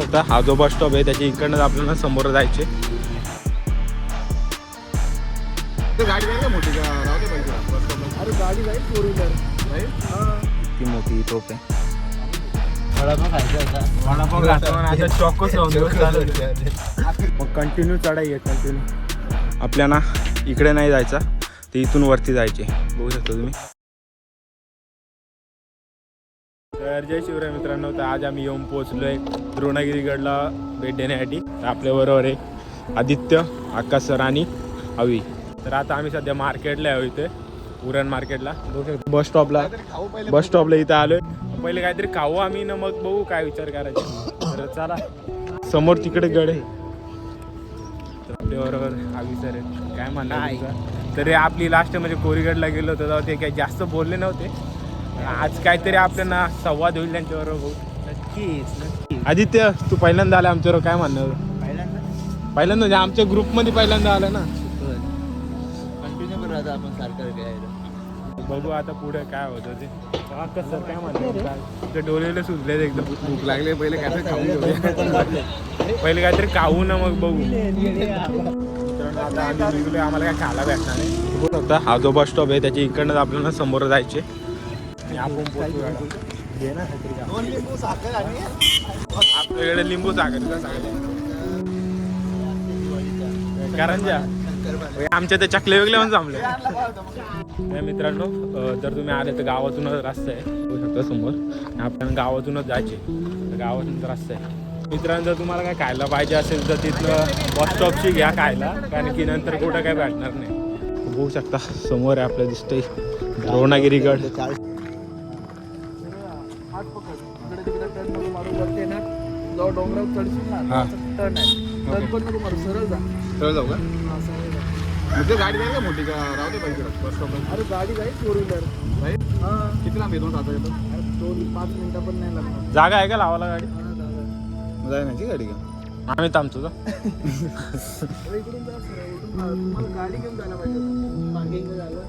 आता हा जो बस स्टॉप आहे त्याच्या इकडनं आपल्याला समोर जायचे. गाडी जाईल का मोठी अरे गाडी जाईल फोर व्हीलर ती मोठी तोप आहे. मग कंटिन्यू चढाई आहे कंटिन्यू. आपल्याला इकडे नाही जायचा ते इथून वरती जायचे. बघू शकता तुम्ही. तर जय शिवराय मित्रांनो. तर आज आम्ही येऊन पोहोचलोय द्रोणगिरीगडला भेट देण्यासाठी. आपल्याबरोबर आहे आदित्य, आकाश सर आणि अवी. तर आता आम्ही सध्या मार्केटला आहे इथे उरण मार्केटला. बस स्टॉपला इथं आलोय. पहिले काहीतरी खाऊ आम्ही ना मग बघू काय विचार करायचा. तर चला समोर तिकडे गड आहे. तर आपल्याबरोबर अवी सर आहे. काय म्हणणार तरी आपली लास्ट म्हणजे कोरीगडला गेलो होतो तेव्हा ते काही जास्त बोलले नव्हते. आज काहीतरी आपल्याला संवाद होईल त्यांच्याबरोबर. नक्कीच. आदित्य तू पहिल्यांदा आला आमच्याबरोबर, काय म्हणणार? पहिल्यांदा म्हणजे आमच्या ग्रुपमध्ये पहिल्यांदा आला ना. कंटिन्यू करत राहतो आपण सारखं. बघू आता पुढे काय होतं ते. सर काय म्हणतात? ते डोलेले सुचले एकदम. भूक लागले पहिले काय खाऊन घेऊया. पहिले काहीतरी खाऊ ना मग बघू. मित्रांनो आता आम्ही निघलोय. आम्हाला काय खायला भेटणार नाही. बघू शकता हा जो बस स्टॉप आहे त्याच्या इकडनं आपल्याला समोर जायचे. आपण आपल्याकडे लिंबू साखर कारंजा आमच्या ते चकले वेगळे पण जमले. मित्रांनो जर तुम्ही आले तर गावातूनच रस्ता आहे. बघू शकता समोर. आपल्याला गावातूनच जायचे. तर गावातूनच रस्ता आहे. मित्रांनो जर तुम्हाला काय खायला पाहिजे असेल तर तिथलं बस स्टॉपची घ्या खायला, कारण की नंतर कुठं काय भेटणार नाही. बघू शकता समोर आहे आपलं दिसतंय द्रोणगिरीगड. डोंगरावर चढशील ना टर्न आहे. टर्न पण नको मारू, सरळ जा. सरळ जाऊ का? म्हणजे गाडी जाईल का मोठी का राहू दे पाहिजे बस स्टॉप. अरे गाडी जाईल फोर व्हीलर राईट. किती लांब येतो आता येतो? 2-5 मिनिटं पण नाही लागणार. जागा आहे का लावायला गाडी? जाय नाही गाडी का? आम्ही थांबतो का? इकडून जा सरळ. तुम्हाला गाडी घेऊन जायला पाहिजे. पार्किंग झालं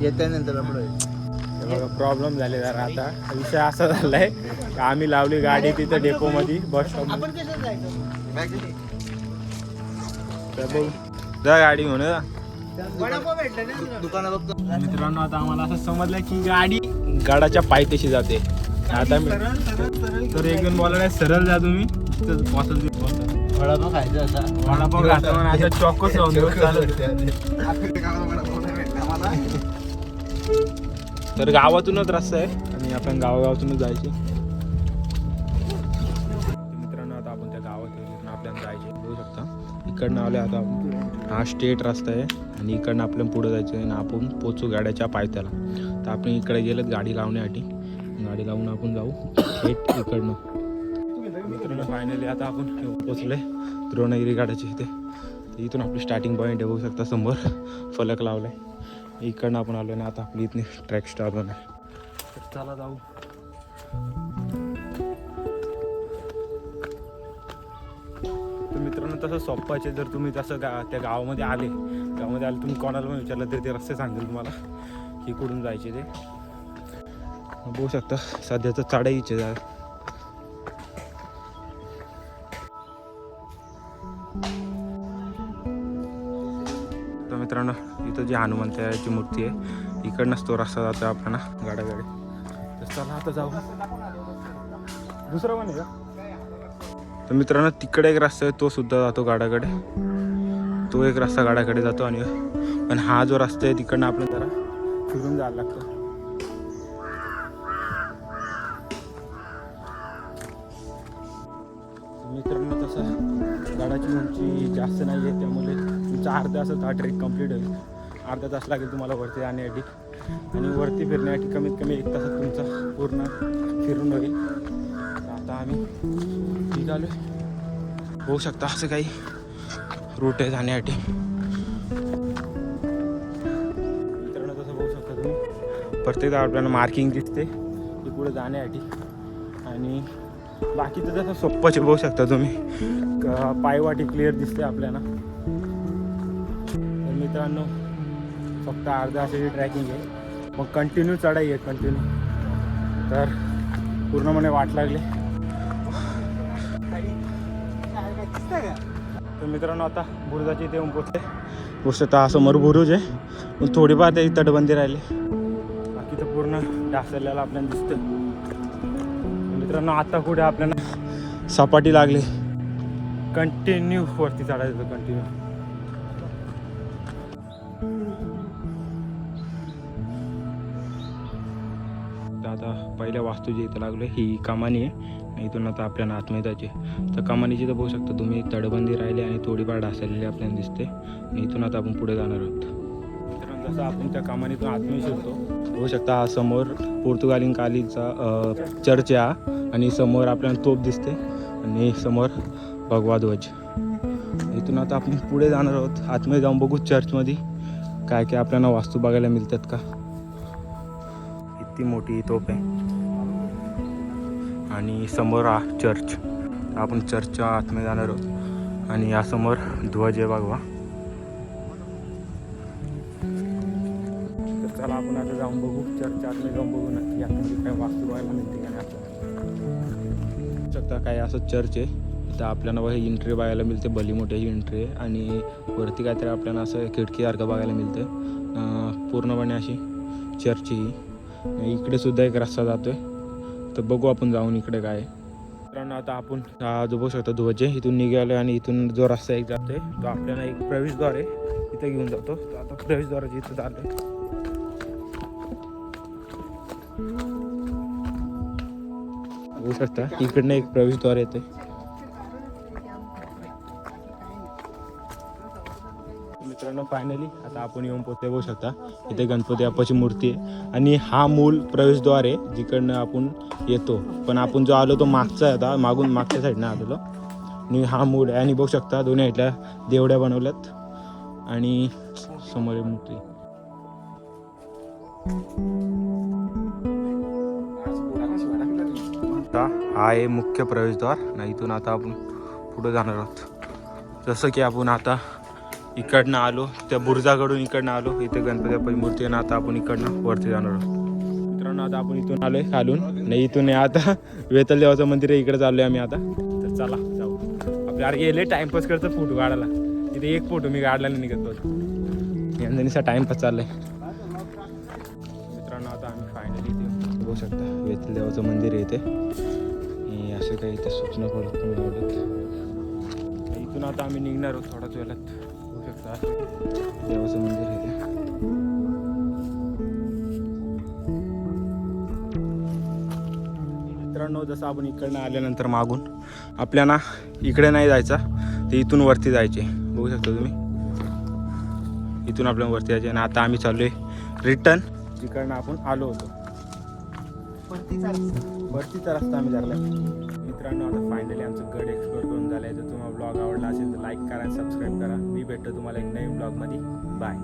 येत्यानंतर बघा प्रॉब्लेम झाले जरा. आता विषय असा झालाय की आम्ही लावली गाडी तिथं डेपोमध्ये बस स्टॉप. जा गाडी घेऊन जा. दुकानात बघतो. मित्रांनो आता आम्हाला असं समजलं की गाडी गडाच्या पायथ्याशी जाते. आता तर एक जण बोलायला सरळ जा तुम्ही वडापाव खायचा असा. वडापाव खातो आता चॉकोच तर गावातूनच रस्ता आहे आणि आपण गावागावातूनच जायचे. मित्रांनो आता आपण त्या गावात आपल्याला जायचे. बघू शकता इकडनं आले आता आपण. हा स्ट्रेट रस्ता आहे आणि इकडनं आपल्याला पुढे जायचं आहे आणि आपण पोचू गाड्याच्या पायथ्याला. तर आपण इकडे गेलं गाडी लावण्यासाठी. गाडी लावून आपण जाऊ थेट इकडनं. मित्रांनो फायनली आता आपण पोचलोय द्रोणगिरी गडाच्या इथे. इथून आपली स्टार्टिंग पॉईंट आहे. बघू शकता समोर फलक लावलाय. इकडनं आपण आलो ना. आता आपली इथली ट्रॅक स्टार्ट होणार. तर चला जाऊ. तर मित्रांनो तसं सोप्पाचे जर तुम्ही तसं त्या गावामध्ये आले तुम्ही कोणाला पण विचारलं तरी ते रस्ते सांगतील तुम्हाला की कुठून जायचे ते. बघू शकता सध्याचं चढाईचे जा. तर मित्रांनो इथं जी हनुमंताची मूर्ती आहे इकडनंच तो रस्ता जातो आपल्याला गाड्याकडे. तर चला आता जाऊ. दुसरा पण आहे का? तर मित्रांनो तिकडे एक रस्ता आहे तो सुद्धा जातो गाड्याकडे. तो एक रस्ता गाड्याकडे जातो आणि पण हा जो रस्ता आहे तिकडनं आपल्याला जरा फिरून जायला लागतं. मित्रांनो तसं गाडाची उंची जास्त नाही आहे त्यामुळे तुमचा अर्धा तासात हा ट्रेक कंप्लीट होईल. अर्धा तास लागेल तुम्हाला वरती जाण्यासाठी आणि वरती फिरण्यासाठी कमीत कमी 1 तासात तुमचा पूर्ण फिरून होईल. आता आम्ही निघालो. बघू शकता असं काही रूट आहे जाण्यासाठी. मित्रांनो तसं बघू शकता तुम्ही प्रत्येक आपल्याला मार्किंग दिसते की पुढे जाण्यासाठी. आणि बाकीचं जसं सोप्पंच बघू शकता तुम्ही पायवाटी क्लिअर दिसते आपल्याला. तर मित्रांनो फक्त अर्धा अशी ट्रॅकिंग आहे. मग कंटिन्यू चढाई आहे कंटिन्यू. तर पूर्णपणे वाट लागली. तर मित्रांनो आता बुरुजाची इथे येऊन पोचते. गोष्ट हा समोर बुरुज आहे, पण थोडीफार ते तटबंदी राहिली, बाकी तर पूर्ण ढासळलेला आपल्याला दिसतं. मित्रांनो आता कुठे आपल्याला सपाटी लागली. कंटिन्यू वरती चढायचं कंटिन्यू. आता पहिल्या वास्तू जी इथं लागलो ही कमानी आहे. इथून आता आपल्याला आतमध्ये जायचे. तर कमानीची तर बघू शकता तुम्ही तटबंदी राहिली आणि थोडीफार ढासळलेली आपल्याला दिसते. आणि इथून आता आपण पुढे जाणार आहोत. तर जसं आपण त्या कमानीतून आतमध्ये शिरतो बघू शकता हा समोर पोर्तुगालीन कालीचा चर्च आहे आणि समोर आपल्याला तोफ दिसते आणि समोर भगवा ध्वज. इथून आता आपण पुढे जाणार आहोत. आतमध्ये जाऊन बघू चर्चमध्ये काय काय आपल्याला वास्तू बघायला मिळतात का. इतकी मोठी तोफ आहे आणि समोर हा चर्च. आपण चर्चच्या आतमध्ये जाणार आहोत आणि यासमोर ध्वज आहे बघवा. तर चला आपण आता जाऊन बघू चर्चच्या आतमध्ये जाऊन बघू नक्की आपल्याला काय वास्तू बघायला मिळते आणि आपल्याला शकता काय असं चर्च आहे. तर आपल्याला हे एंट्री बघायला मिळते, भली मोठ्याची एंट्री आहे आणि वरती काहीतरी आपल्याला असं खिडकीसारखं बघायला मिळतं. पूर्णपणे अशी चर्च ही. इकडे सुद्धा एक रस्ता जातोय, तर बघू आपण जाऊन इकडे काय आहे. मित्रांनो आता आपण जो बघू शकतो ध्वज आहे इथून निघालो आणि इथून जो रस्ता एक जातोय तो आपल्याला एक प्रवेशद्वार आहे तिथे घेऊन जातो. तर आता प्रवेशद्वाराची इथं चाललोय. बघू शकता इकडनं एक प्रवेशद्वार येते. मित्रांनो फायनली आता आपण येऊन पोहोचले. बघू शकता इथे गणपती बाप्पाची मूर्ती आहे आणि हा मूल प्रवेशद्वार आहे जिकडनं आपण येतो. पण आपण जो आलो तो मागचा होता, मागून मागच्या साईडनं आलेलो आणि हा मूल आहे. आणि बघू शकता दोन्ही साईडला देवड्या बनवल्यात आणि समोर मूर्ती. हा आहे मुख्य प्रवेशद्वार आणि इथून आता आपण पुढे जाणार आहोत. जसं की आपण आता इकडनं आलो त्या बुरुजाकडून इकडनं आलो. इथे गणपती बाप्पाची मूर्ती आहे ना. आता आपण इकडनं वरती जाणार आहोत. मित्रांनो आता आपण इथून आलोय खालून नाही इथून आता वेतल देवाचं मंदिर आहे इकडे चाललोय आम्ही आता. तर चला जाऊ. आपल्या गेले टाइमपास करतो फोटो काढायला. तिथे एक फोटो मी काढला नाही निघत बघ यांचा टाइमपास चाललाय. मित्रांनो आता आम्ही फायनली इथे बघू शकता वेतल देवाचं मंदिर आहे इथे. असे काही इथे सूचना करत इथून आता आम्ही निघणार आहोत थोड्याच वेळात. देवाचं मंदिर आहे ते. मित्रांनो जसं आपण इकडनं आल्यानंतर मागून आपल्याला इकडे नाही जायचा, ते इथून वरती जायचे. बघू शकता तुम्ही इथून आपल्याला वरती जायचे. आणि आता आम्ही चाललोय रिटर्न जिकडनं आपण आलो होतो. वरतीचा रस्ता आम्ही धरला. मित्रांनो आता फायनली आमचं गड एक्सप्लोर करून झालं आहे. जर तुम्हाला ब्लॉग आवडला असेल तर लाईक करा, सबस्क्राईब करा. मी भेटतो तुम्हाला एक नवीन ब्लॉगमध्ये. बाय.